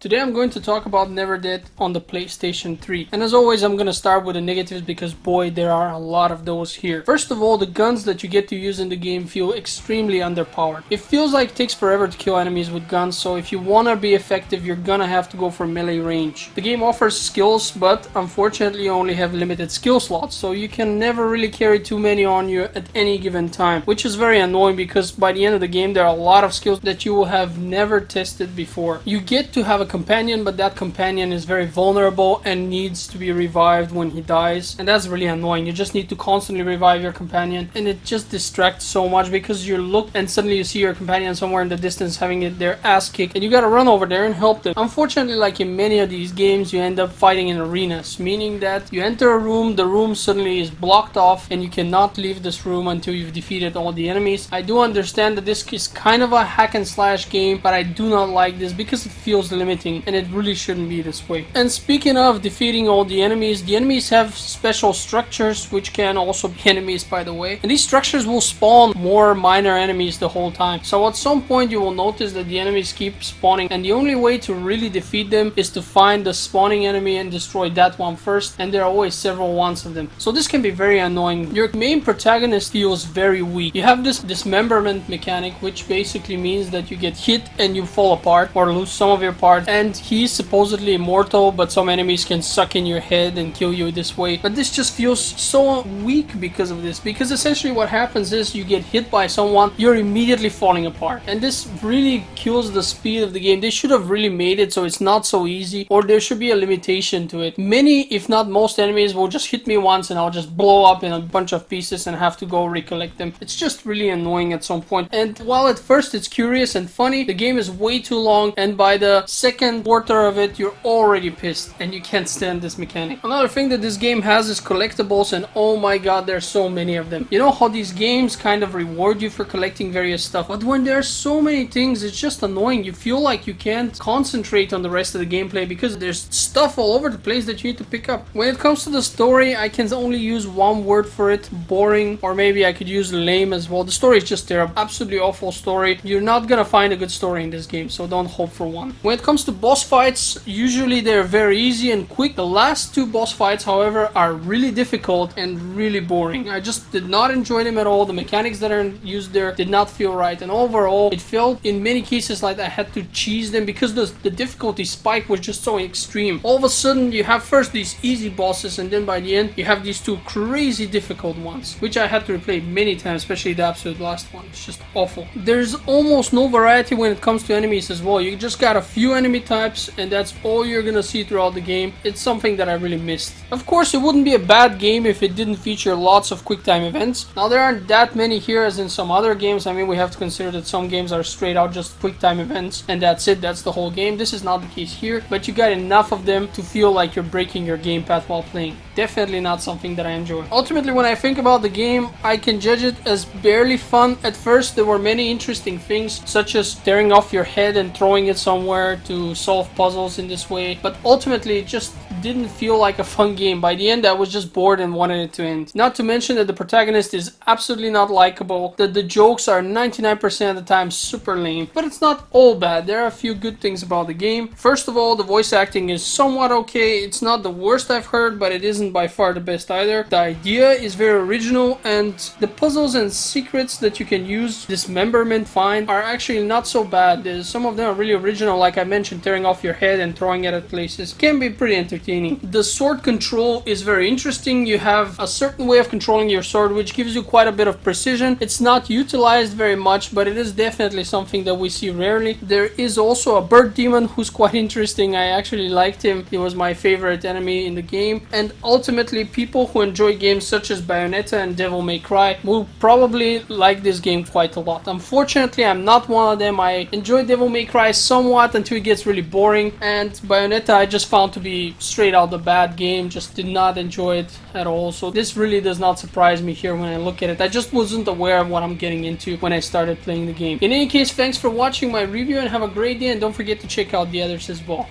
Today I'm going to talk about Neverdead on the PlayStation 3. And as always, I'm going to start with the negatives because boy, there are a lot of those here. First of all, the guns that you get to use in the game feel extremely underpowered. It feels like it takes forever to kill enemies with guns, so if you want to be effective, you're gonna have to go for melee range. The game offers skills, but unfortunately you only have limited skill slots, so you can never really carry too many on you at any given time, which is very annoying because by the end of the game there are a lot of skills that you will have never tested before. You get to have a companion, but that companion is very vulnerable and needs to be revived when he dies, and that's really annoying. You just need to constantly revive your companion, and it just distracts so much because you look and suddenly you see your companion somewhere in the distance having their ass kicked, and you gotta run over there and help them. Unfortunately, like in many of these games, you end up fighting in arenas, meaning that you enter a room, the room suddenly is blocked off, and you cannot leave this room until you've defeated all the enemies. I do understand that this is kind of a hack and slash game, but I do not like this because it feels limiting, and it really shouldn't be this way. And speaking of defeating all the enemies have special structures, which can also be enemies, by the way, and these structures will spawn more minor enemies the whole time. So at some point you will notice that the enemies keep spawning, and the only way to really defeat them is to find the spawning enemy and destroy that one first, and there are always several ones of them. So this can be very annoying. Your main protagonist feels very weak. You have this dismemberment mechanic, which basically means that you get hit and you fall apart or lose some of your parts, and he's supposedly immortal, but some enemies can suck in your head and kill you this way. But this just feels so weak because of this, because essentially what happens is you get hit by someone, you're immediately falling apart, and this really kills the speed of the game. They should have really made it so it's not so easy, or there should be a limitation to it. Many, if not most enemies will just hit me once and I'll just blow up in a bunch of pieces and have to go recollect them. It's just really annoying at some point. And while at first it's curious and funny, the game is way too long, and by the second quarter of it you're already pissed and you can't stand this mechanic. Another thing that this game has is collectibles, and oh my god, there's so many of them. You know how these games kind of reward you for collecting various stuff, but when there's so many things, it's just annoying. You feel like you can't concentrate on the rest of the gameplay because there's stuff all over the place that you need to pick up. When it comes to the story, I can only use one word for it: boring, or maybe I could use lame as well. The story is just terrible, absolutely awful story. You're not gonna find a good story in this game, so don't hope for one. When it comes to boss fights, usually they're very easy and quick. The last two boss fights, however, are really difficult and really boring. I just did not enjoy them at all. The mechanics that are used there did not feel right, and overall it felt in many cases like I had to cheese them because the difficulty spike was just so extreme. All of a sudden you have first these easy bosses, and then by the end you have these two crazy difficult ones, which I had to replay many times, especially the absolute last one. It's just awful. There's almost no variety when it comes to enemies as well. You just got a few enemy types, and that's all you're gonna see throughout the game. It's something that I really missed. Of course, it wouldn't be a bad game if it didn't feature lots of quick time events. Now, there aren't that many here as in some other games. I mean, we have to consider that some games are straight out just quick time events, and that's it, that's the whole game. This is not the case here, but you got enough of them to feel like you're breaking your game path while playing. Definitely not something that I enjoy. Ultimately, when I think about the game, I can judge it as barely fun. At first, there were many interesting things, such as tearing off your head and throwing it somewhere to solve puzzles in this way, but ultimately it just didn't feel like a fun game. By the end, I was just bored and wanted it to end. Not to mention that the protagonist is absolutely not likable, that the jokes are 99% of the time super lame, but it's not all bad. There are a few good things about the game. First of all, the voice acting is somewhat okay. It's not the worst I've heard, but it isn't by far the best either. The idea is very original, and the puzzles and secrets that you can use Dismemberment find are actually not so bad. Some of them are really original, like I mentioned, tearing off your head and throwing it at places. Can be pretty entertaining. The sword control is very interesting. You have a certain way of controlling your sword which gives you quite a bit of precision. It's not utilized very much, but it is definitely something that we see rarely. There is also a bird demon who's quite interesting. I actually liked him. He was my favorite enemy in the game. And ultimately, people who enjoy games such as Bayonetta and Devil May Cry will probably like this game quite a lot. Unfortunately, I'm not one of them. I enjoy Devil May Cry somewhat until it gets really boring, and Bayonetta I just found to be straight out the bad game. Just did not enjoy it at all. So this really does not surprise me here when I look at it. I just wasn't aware of what I'm getting into when I started playing the game. In any case, thanks for watching my review and have a great day, and don't forget to check out the others as well.